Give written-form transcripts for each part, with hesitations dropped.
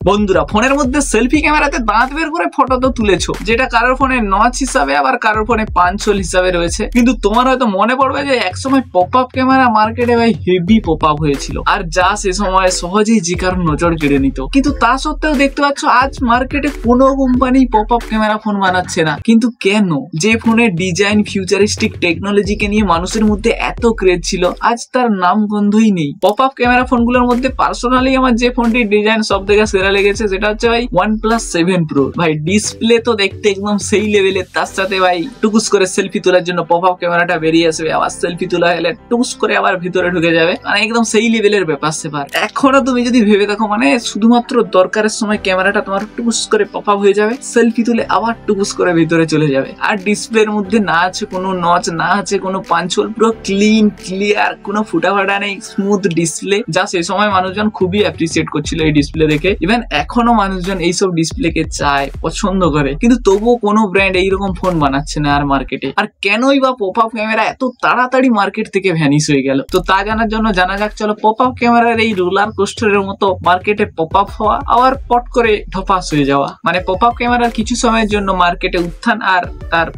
বন্ধুরা, ফোনের মধ্যে সেলফি ক্যামেরাতে দাঁত বের করে ফটো তো তুলেছো, যেটা কারোর ফোনে নচ হিসাবে আবার কারোর ফোনে পাঞ্চল হিসাবে রয়েছে। কিন্তু তোমার হয়তো মনে পড়বে যে একসময় পপ আপ ক্যামেরা মার্কেটে ভাই হেভি পপ আপ হয়েছিল, আর যা সে সময় সহজেই যে কারোর নজর কেড়ে নিত। কিন্তু তা সত্ত্বেও দেখতে পাচ্ছ আজ মার্কেটে কোনো company pop up camera phone বানাচ্ছে না। কিন্তু কেন? যে ফোনের ডিজাইন ফিউচারিস্টিক টেকনোলজিকে নিয়ে মানুষের মধ্যে এত ক্রেজ ছিল, আজ তার নাম গন্ধই নেই। পপ আপ ক্যামেরা ফোনগুলোর মধ্যে পার্সোনালি আমার যে ফোনটির ডিজাইন সব থেকে সেরা লেগেছে সেটা হচ্ছে ভাই OnePlus 7 Pro। ভাই ডিসপ্লে তো দেখতে একদম সেই লেভেলের, তার সাথে ভাই টুকুস করে সেলফি তোলার জন্য পপ আপ ক্যামেরাটা বেরিয়ে আসবে, আবার সেলফি তোলা হলে টুকুস করে আবার ভিতরে ঢুকে যাবে, মানে একদম সেই লেভেলের ব্যাপার সেপার। এখনো তুমি যদি ভেবে দেখো, মানে শুধুমাত্র দরকারের সময় ক্যামেরাটা তোমার টুকুস করে পপ আপ হয়ে যাবে, সেলফি তুলে আবার টুকুস করে ভিতরে চলে যাবে। আর ডিসপ্লের মধ্যে না আছে কোনো নচ, না আছে কোনো পাঞ্চল, পুরো ক্লিন ক্লিয়ার, কোনো ফুটাফাটা নেই, স্মুথ ডিসপ্লে, যা সেই সময় মানুষজন খুবই অ্যাপ্রিসিয়েট করছিল এই ডিসপ্লে দেখে। ইভেন এখনো মানুষজন এইসব ডিসপ্লে কে চায়, পছন্দ করে, কিন্তু তবুও কোনো ব্র্যান্ড এইরকম ফোন বানাচ্ছে না আর মার্কেটে। আর কেনই বা পপ আপ ক্যামেরা এত তাড়াতাড়ি মার্কেট থেকে ভ্যানিশ হয়ে গেল? তো তা জানার জন্য জানা যাক, চলো পপ আপ ক্যামেরার এই রোলার কোস্টারের মতো মার্কেটে পপ আপ হওয়া আবার পট করে ধপাস হয়ে যাওয়া, মানে পপ আপ ক্যামেরার কিছু সময়ের জন্য মার্কেটে উত্থান আর তার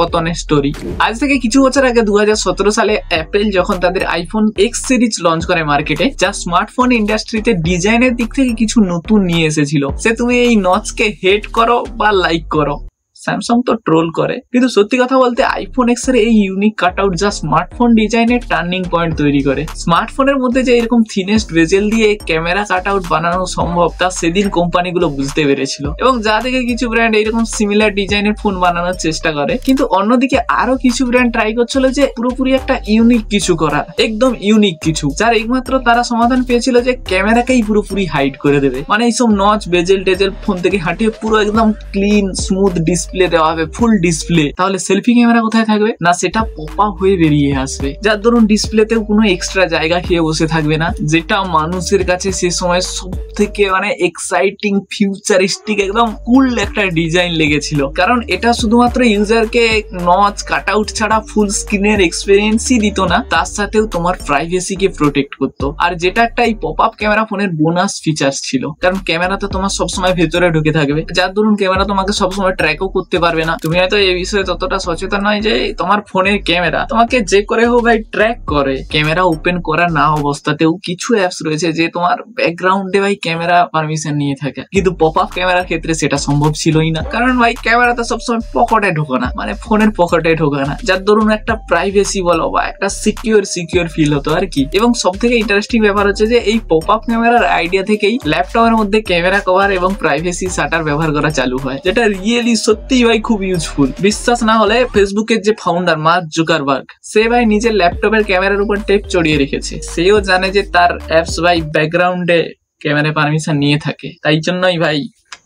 পতনের স্টোরি। আজ থেকে কিছু বছর আগে 2017 সালে অ্যাপেল যখন তাদের আইফোন এক্স সিরিজ লঞ্চ করে মার্কেটে, যা স্মার্টফোন ইন্ডাস্ট্রিতে ডিজাইনের দিক থেকে কিছু নতুন নিয়ে এসেছিল। সে তুমি এই নচকে হেট করো বা লাইক করো, স্যামসাং তো ট্রোল করে, কিন্তু সত্যি কথা বলতে আইফোন এক্স এর এই ইউনিক কাট আউট যা স্মার্টফোন ডিজাইনের টার্নিং পয়েন্ট তৈরি করে। স্মার্টফোনের মধ্যে যে এরকম থিনেস্ট বেজেল দিয়ে ক্যামেরা কাট আউট বানানো সম্ভব, তা সেদিন কোম্পানিগুলো বুঝতে পেরেছিল, এবং যা থেকে কিছু ব্র্যান্ড এইরকম সিমিলার ডিজাইনের ফোন বানানোর চেষ্টা করে। কিন্তু অন্যদিকে আরো কিছু ব্র্যান্ড ট্রাই করছিল যে পুরোপুরি একটা ইউনিক কিছু করা, একদম ইউনিক কিছু, যার একমাত্র তারা সমাধান পেয়েছিল যে ক্যামেরাকেই পুরোপুরি হাইড করে দেবে। মানে এইসব নচ বেজেল টেজেল ফোন থেকে হাঁটিয়ে পুরো একদম ক্লিন স্মুথ ডিসপ্লে দেওয়া হবে, ফুল ডিসপ্লে। তাহলে সেলফি ক্যামেরা কোথায় থাকবে? না, সেটা পপ আপ হয়ে বেরিয়ে আসবে, যার ধরুন ডিসপ্লেতেও কোনো এক্সট্রা জায়গা খেয়ে বসে থাকবে না, যেটা মানুষের কাছে সে সময় সব থেকে মানে এক্সাইটিং ফিউচারিস্টিক একদম কুল একটা ডিজাইন লেগেছিল। কারণ এটা শুধুমাত্র ইউজারকে নচ কাট আউট ছাড়া ফুল স্ক্রিনের এক্সপিরিয়েন্সই দিত না, তার সাথেও তোমার প্রাইভেসিকে প্রোটেক্ট করতো। আর যেটা একটা এই পপ আপ ক্যামেরা ফোনের বোনাস ফিচার্স ছিল, কারণ ক্যামেরাতে তোমার সবসময় ভেতরে ঢুকে থাকবে, যার ধরুন ক্যামেরা তোমাকে সবসময় ট্র্যাকও করতে পারবে না। তুমি হয়তো এই বিষয়ে ততটা সচেতন নয় যে তোমার ফোনের ক্যামেরা তোমাকে যে করে হোক ভাই ট্র্যাক করে। ক্যামেরা ওপেন করা না অবস্থাতেও কিছু অ্যাপস রয়েছে যে তোমার ব্যাকগ্রাউন্ডে ভাই ক্যামেরা পারমিশন নিয়ে থাকে, কিন্তু পপ আপ ক্যামেরার ক্ষেত্রে সেটা সম্ভব ছিলই না। কারণ ভাই ক্যামেরাতে সবসময় পকেটে ঢোকে না, মানে ফোনের পকেটে ঢোকে না, যার ধরুন একটা প্রাইভেসি বলো বা একটা সিকিউর ফিল হতো আর কি। এবং সব থেকে ইন্টারেস্টিং ব্যাপার হচ্ছে যে এই পপ আপ ক্যামেরার আইডিয়া থেকেই ল্যাপটপের মধ্যে ক্যামেরা কভার এবং প্রাইভেসি শাটার ব্যবহার করা চালু হয়, যেটা রিয়েলি সত্যি ভাই খুব ইউজফুল। বিশ্বাস না হলে ফেসবুকের যে ফাউন্ডার মার্ক জুকারবার্গ, সে ভাই নিজের ল্যাপটপের ক্যামেরার উপর টেপ চড়িয়ে রেখেছে। সেও জানে যে তার অ্যাপস ভাই ব্যাকগ্রাউন্ডে ক্যামেরা পারমিশন নিয়ে থাকে, তাই জন্যই ভাই।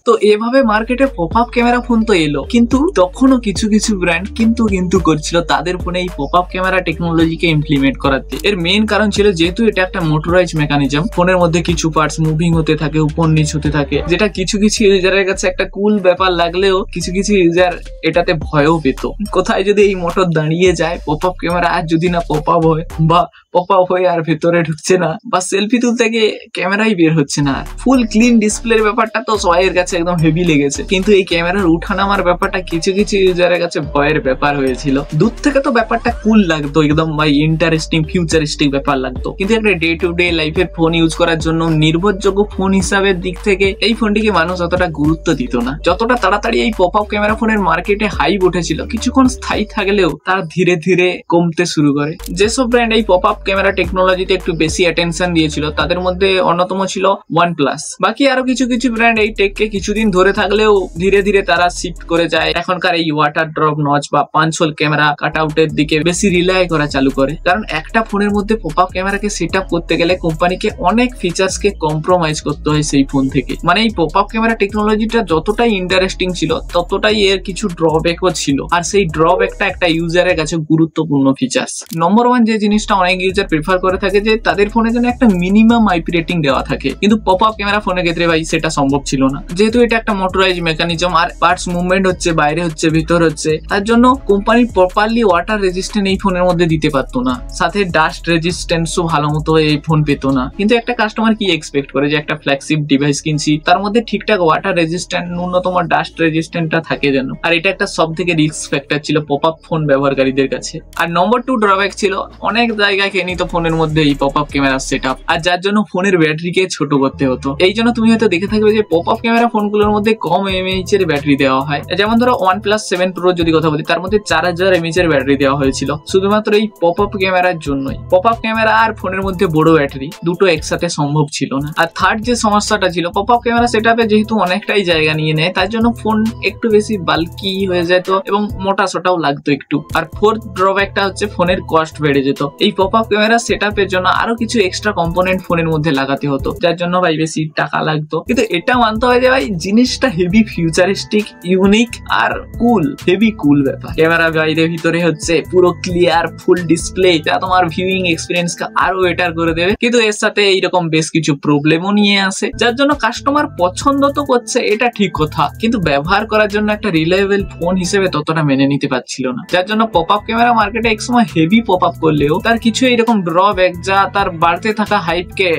তো এভাবে মার্কেটে পপ আপ ক্যামেরা ফোন তো এলো, কিন্তু তখনও কিছু কিছু ব্র্যান্ড কিন্তু করছিল তাদের ফোনে এই পপ আপ ক্যামেরা টেকনোলজিকে ইমপ্লিমেন্ট করাতে। এর মেইন কারণ ছিল যেহেতু এটা একটা মোটরাইজ মেকানিজম, ফোনের মধ্যে কিছু পার্টস মুভিং হতে থাকে, উপর নিচ হতে থাকে, যেটা কিছু ইউজারের কাছে একটা কুল ব্যাপার লাগলেও কিছু ইউজার এটাতে ভয়ও পেত। কোথায় যদি এই মোটর দাঁড়িয়ে যায়, পপ আপ ক্যামেরা আর যদি না পপ আপ হয়, বা পপ আপ হয়ে আর ভেতরে ঢুকছে না, বা সেলফি তুলতে গিয়ে ক্যামেরাই বের হচ্ছে না, ফুল ক্লিন ডিসপ্লের ব্যাপারটা তো সবাইয়ের কাছে একদম হেভি লেগেছে। কিন্তু এই ক্যামেরার উঠানামার ব্যাপারটা কিছু ইউজারের কাছে ভয়ের ব্যাপার হয়েছিল। দূর থেকে তো ব্যাপারটা কুল লাগতো, একদম ভাই ইন্টারেস্টিং ফিউচারিস্টিক ব্যাপার লাগতো, কিন্তু একটা ডে টু ডে লাইফের ফোন ইউজ করার জন্য নির্ভরযোগ্য ফোন হিসাবের দিক থেকে এই ফোনটিকে মানুষ অতটা গুরুত্ব দিত না। যতটা তাড়াতাড়ি এই পপ আপ ক্যামেরা ফোনের মার্কেটে হাইপ উঠেছিল, কিছুক্ষণ স্থায়ী থাকলেও তার ধীরে ধীরে কমতে শুরু করে। যেসব ব্র্যান্ড এই পপ আপ ক্যামেরা টেকনোলজিতে একটু বেশি অ্যাটেনশন দিয়েছিল, তাদের মধ্যে অন্যতম ছিল OnePlus। বাকি আরো কিছু ব্র্যান্ড এই টেককে কিছুদিন ধরে থাকলেও ধীরে ধীরে তারা শিফট করে যায় এখনকার এই ওয়াটার ড্রপ নচ বা পাঞ্চ হোল ক্যামেরা কাট আউটের দিকে বেশি রিলাই করা চালু করে। কারণ একটা ফোনের মধ্যে পপ আপ ক্যামেরাকে সেট আপ করতে গেলে কোম্পানিকে অনেক ফিচার্স কে কম্প্রোমাইজ করতে হয় সেই ফোন থেকে। মানে এই পপ আপ ক্যামেরা টেকনোলজিটা যতটাই ইন্টারেস্টিং ছিল, ততটাই এর কিছু ড্রব্যাকও ছিল, আর সেই ড্রব্যাকটা একটা ইউজারের কাছে গুরুত্বপূর্ণ ফিচার্স। নম্বর 1 যে জিনিসটা অনেক ইউজার প্রেফার করে থাকে যে তাদের ফোনে যেন একটা মিনিমাম আইপি রেটিং দেওয়া থাকে, কিন্তু পপ আপ ক্যামেরা ফোনের ক্ষেত্রে ভাই সেটা সম্ভব ছিল না। যে যেহেতু এটা একটা motorise mechanism are parts movement হচ্ছে, বাইরে হচ্ছে, ভিতর হচ্ছে, তার জন্য কোম্পানি প্রপারলি ওয়াটার রেজিস্ট্যান্ট এই ফোনের মধ্যে দিতে পারতো না, সাথে ডাস্ট রেজিস্ট্যান্সও ভালো মতো এই ফোন পেতো না। কিন্তু একটা কাস্টমার কি এক্সপেক্ট করে যে একটা ফ্ল্যাগশিপ ডিভাইস কিনছি, তার মধ্যে ঠিকঠাক ওয়াটার রেজিস্ট্যান্ট, ন্যূনতম ডাস্ট রেজিস্ট্যান্টটা থাকে যেন। আর এটা একটা সব থেকে রিস্ক ফ্যাক্টর ছিল পপ আপ ফোন ব্যবহারকারীদের কাছে। আর নম্বর 2 ড্রব্যাক ছিল অনেক জায়গায় খেয়ে নিত ফোনের মধ্যে এই পপ আপ ক্যামেরার সেট আপ, আর যার জন্য ফোনের ব্যাটারিকে ছোট করতে হতো। এই জন্য তুমি হয়তো দেখে থাকবে যে পপ আপ ক্যামেরা ফোনগুলোর মধ্যে কম এমএইচ এর ব্যাটারি দেওয়া হয়। যেমন ধরো OnePlus 7 Pro যদি কথা বলি, তার মধ্যে 4000 mAh এর ব্যাটারি দেওয়া হয়েছিল শুধুমাত্র এই পপ আপ ক্যামেরার জন্যই। পপ আপ ক্যামেরা আর ফোনের মধ্যে বড় ব্যাটারি দুটো একসাথে সম্ভব ছিল না। আর থার্ড যে সমস্যাটা ছিল, পপ আপ ক্যামেরা সেটআপে যেহেতু অনেকটাই জায়গা নিয়ে নেয়, তার জন্য ফোন একটু বেশি বাল্কি হয়ে যেত এবং মোটা সোটাও লাগতো একটু। আর ফোর্থ ড্রব্যাকটা হচ্ছে ফোনের কস্ট বেড়ে যেত। এই পপ আপ ক্যামেরা সেটআপের জন্য আরো কিছু এক্সট্রা কম্পোনেন্ট ফোনের মধ্যে লাগাতে হতো, যার জন্য ভাই বেশি টাকা লাগতো। কিন্তু এটা মানতে হয় যে ভাই জিনিসটা হেভি ফিউচারিস্টিক, ইউনিক আর কুল, হেভি কুল ব্যাপার। ক্যামেরা বাইরে ভিতরে হচ্ছে পুরো ক্লিয়ার ফুল ডিসপ্লে, যা তোমার ভিউইং এক্সপিরিয়েন্সকে আরো বেটার করে দেবে। কিন্তু এর সাথে এইরকম বেশ কিছু প্রবলেমও নিয়ে আসে, যার জন্য কাস্টমার পছন্দ তো করছে, এটা ঠিক কথা, কিন্তু ব্যবহার করার জন্য একটা রিলায়েবল ফোন হিসেবে ততটা মেনে নিতে পারছিল না। যার জন্য পপ আপ ক্যামেরা মার্কেটে একসময় হেভি পপ আপ করলেও তার কিছু এইরকম ড্রব্যাক যা তার বাড়তে থাকা হাইপকে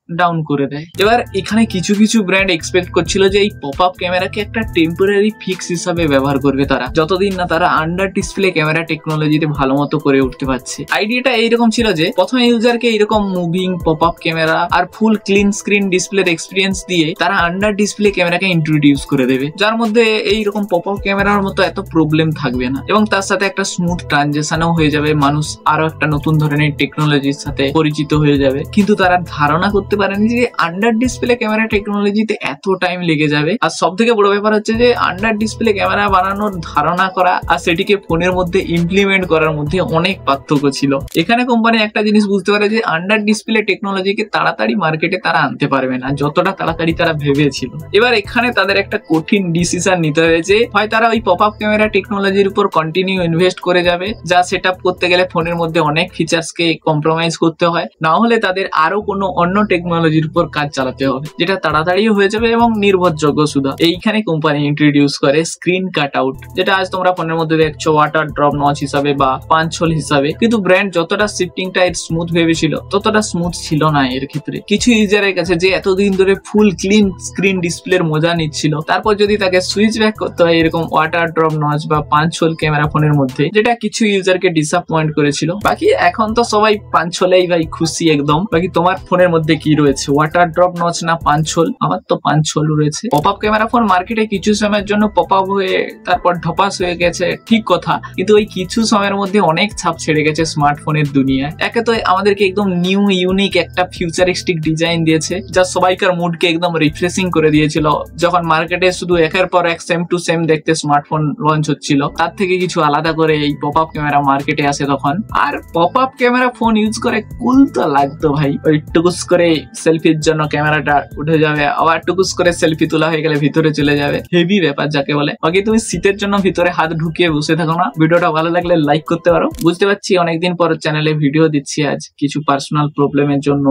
ডাউন করে দেয়। এবার এখানে কিছু কিছু ব্র্যান্ড এক্সপেক্ট করছিল যে এই পপ আপ ক্যামেরাকে একটা টেম্পোরারি ফিক্স হিসাবে ব্যবহার করবে তারা, যতদিন না তারা আন্ডার ডিসপ্লে ক্যামেরা টেকনোলজিতে ভালো মতো করে উঠতে পারছে। আইডিয়াটা এইরকম ছিল যে প্রথমে ইউজারকে এইরকম মুভিং পপ আপ ক্যামেরা আর ফুল ক্লিন স্ক্রিন ডিসপ্লের এক্সপিরিয়েন্স দিয়ে তারা আন্ডার ডিসপ্লে ক্যামেরাকে ইন্ট্রোডিউস করে দেবে, যার মধ্যে এইরকম পপ আপ ক্যামেরার মতো এত প্রবলেম থাকবে না এবং তার সাথে একটা স্মুথ ট্রানজিশনও হয়ে যাবে, মানুষ আরো একটা নতুন ধরনের টেকনোলজির সাথে পরিচিত হয়ে যাবে। কিন্তু তারা ধারণা করতে পারেনি যে আন্ডার ডিসপ্লে ক্যামেরা টেকনোলজিতে এত টাইম লেগে যাবে। আর সব থেকে বড় ব্যাপার হচ্ছে যে আন্ডার ডিসপ্লে ক্যামেরা বানানোর ধারণা করা আর সেটিকে ফোনের মধ্যে ইমপ্লিমেন্ট করার মধ্যে অনেক পার্থক্য ছিল। এখানে কোম্পানি একটা জিনিস বুঝতে পারে যে আন্ডার ডিসপ্লে টেকনোলজিকে তাড়াতাড়ি মার্কেটে তারা আনতে পারবে না, যতটা তাড়াতাড়ি তারা ভেবেছিল। এবার এখানে তাদের একটা কঠিন ডিসিশন নিতে হয়েছে, হয় তারা ওই পপ আপ ক্যামেরা টেকনোলজির উপর কন্টিনিউ ইনভেস্ট করে যাবে, যা সেট আপ করতে গেলে ফোনের মধ্যে অনেক ফিচার্সকে কম্প্রোমাইজ করতে হয়, না হলে তাদের আরো কোনো অন্য টেকনোলজির উপর কাজ চালাতে হবে, যেটা তাড়াতাড়িও হয়ে যাবে এবং নির্ভরযোগ্য শুধু। এইখানে কোম্পানি ইন্ট্রোডিউস করে স্ক্রিন কাট আউট, যেটা আজ তোমরা ফোনের মধ্যে দেখছো ওয়াটার ড্রপ নচ হিসাবে বা পাঞ্চ হোল হিসাবে। কিন্তু ব্র্যান্ড যতটা শিফটিংটা এর স্মুথ ভেবেছিল ততটা স্মুথ ছিল না এর ক্ষেত্রে। কিছু ইউজারের কাছে যে এতদিন ধরে ফুল ক্লিন স্ক্রিন ডিসপ্লের মজা নিচ্ছিল, তারপর যদি তাকে সুইচ ব্যাক করতে হয় এরকম ওয়াটার ড্রপ নচ বা পাঞ্চ হোল ক্যামেরা ফোনের মধ্যে, যেটা কিছু ইউজারকে ডিসঅ্যাপয়েন্ট করেছিল। বাকি এখন তো সবাই পাঞ্চ হোলেই ভাই খুশি একদম। বাকি তোমার ফোনের মধ্যে কি রয়েছে, ওয়াটার ড্রপ নচ না পাঞ্চ হোল? আমার তো পাঞ্চ হোল রয়েছে। পপ আপ ক্যামেরা ফোন মার্কেটে কিছু সময়ের জন্য পপ আপ হয়ে তারপর ঢপাস হয়ে গেছে, ঠিক কথা, কিন্তু ওই কিছু সময়ের মধ্যে অনেক ছাপ ছেড়ে গেছে স্মার্টফোনের দুনিয়ায়। একে তো আমাদেরকে একদম নিউ ইউনিক একটা ফিউচারিস্টিক ডিজাইন দিয়েছে, যা সবাইকার মুডকে একদম রিফ্রেশিং করে দিয়েছিল। যখন মার্কেটে শুধু একের পর এক সেম টু সেম দেখতে স্মার্টফোন লঞ্চ হচ্ছিল, তার থেকে কিছু আলাদা করে এই পপ আপ ক্যামেরা মার্কেটে আসে তখন। আর pop up camera phone use করে কুল তো লাগতো ভাই, ওই টুকুস করে সেলফির জন্য ক্যামেরাটা উঠে যাবে, আবার টুকুস করে সেলফি তোলা হয়ে গেলে ভিতরে চলে যাবে, হেভি ব্যাপার যাকে বলে। বাকি তুমি শীতের জন্য ভিতরে হাত ঢুকিয়ে বসে থাকো না। ভিডিওটা ভালো লাগলে লাইক করতে পারো। বুঝতে পারছি অনেকদিন পর চ্যানেলে ভিডিও দিচ্ছি, আজ কিছু পার্সোনাল প্রবলেমের জন্য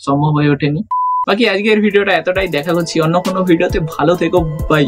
সম্ভব হয়ে ওঠেনি। বাকি আজকের ভিডিওটা এতটাই, দেখা করছি অন্য কোনো ভিডিওতে। ভালো থেকো, বাই।